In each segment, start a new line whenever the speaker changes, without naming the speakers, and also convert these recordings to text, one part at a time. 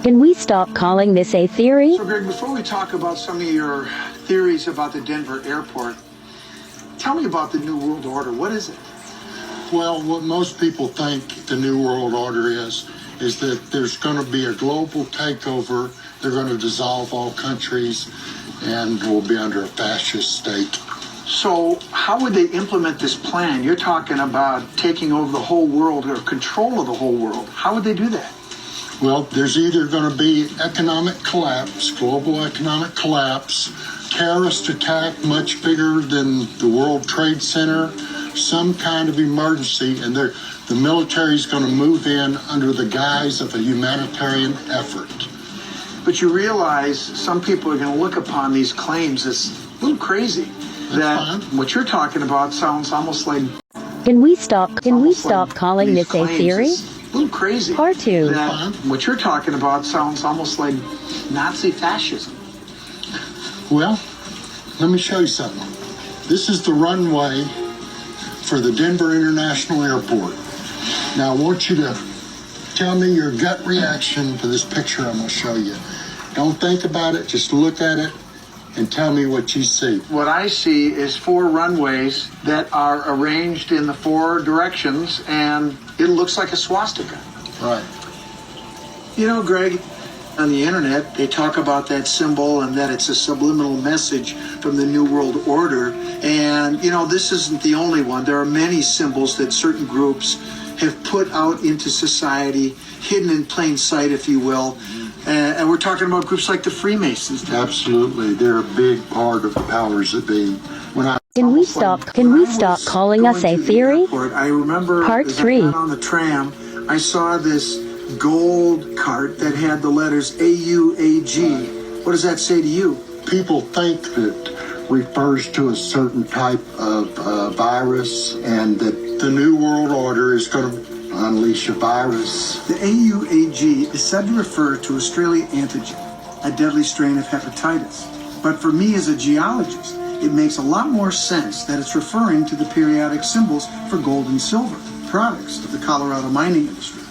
Can we stop calling this a theory?
So, Greg, before we talk about some of your theories about the Denver airport, tell me about the New World Order. What is it?
Well, what most people think the New World Order is that there's going to be a global takeover. They're going to dissolve all countries and we'll be under a fascist state.
So how would they implement this plan? You're talking about taking over the whole world or control of the whole world. How would they do that?
Well, there's either going to be economic collapse, global economic collapse, terrorist attack much bigger than the World Trade Center, some kind of emergency, and the military is going to move in under the guise of a humanitarian effort.
But you realize some people are going to look upon these claims as a little crazy. That what you're talking about sounds almost like...
Can we stop calling this a theory?
A little crazy.
Part 2.
That what you're talking about sounds almost like Nazi fascism.
Well, let me show you something. This is the runway for the Denver International Airport. Now, I want you to tell me your gut reaction to this picture I'm going to show you. Don't think about it, just look at it and tell me what you see.
What I see is 4 runways that are arranged in the 4 directions, and it looks like a swastika.
Right.
You know, Greg, on the internet, they talk about that symbol and that it's a subliminal message from the New World Order. And, you know, this isn't the only one. There are many symbols that certain groups have put out into society, hidden in plain sight, if you will. And we're talking about groups like the Freemasons.
Absolutely. They're a big part of the powers that be.
Can we stop calling us a theory?
I remember
Part
as
3.
I got on the tram, I saw this gold cart that had the letters AUAG. What does that say to you?
People think that refers to a certain type of virus, and that the New World Order is going to unleash a virus.
The AUAG is said to refer to Australian antigen, a deadly strain of hepatitis. But for me as a geologist, it makes a lot more sense that it's referring to the periodic symbols for gold and silver, products of the Colorado mining industry.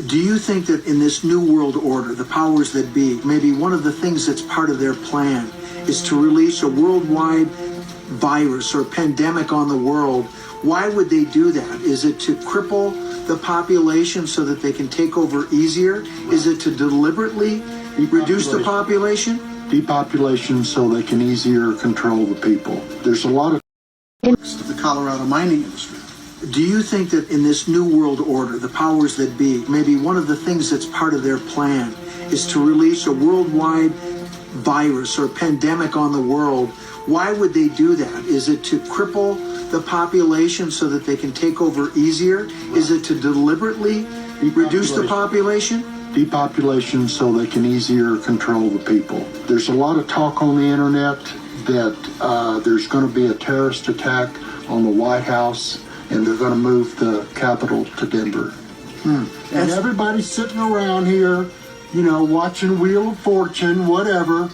Do you think that in this New World Order, the powers that be, maybe one of the things that's part of their plan is to release a worldwide virus or pandemic on the world? Why would they do that? Is it to cripple the population so that they can take over easier? Is it to deliberately reduce the population?
Depopulation so they can easier control the people. There's a lot of
the Colorado mining industry. Do you think that in this New World Order, the powers that be, maybe one of the things that's part of their plan is to release a worldwide virus or pandemic on the world? Why would they do that? Is it to cripple the population so that they can take over easier? Is it to deliberately reduce the population?
Depopulation so they can easier control the people. There's a lot of talk on the internet that there's going to be a terrorist attack on the White House and they're going to move the Capitol to Denver. And everybody's sitting around here, you know, watching Wheel of Fortune, whatever,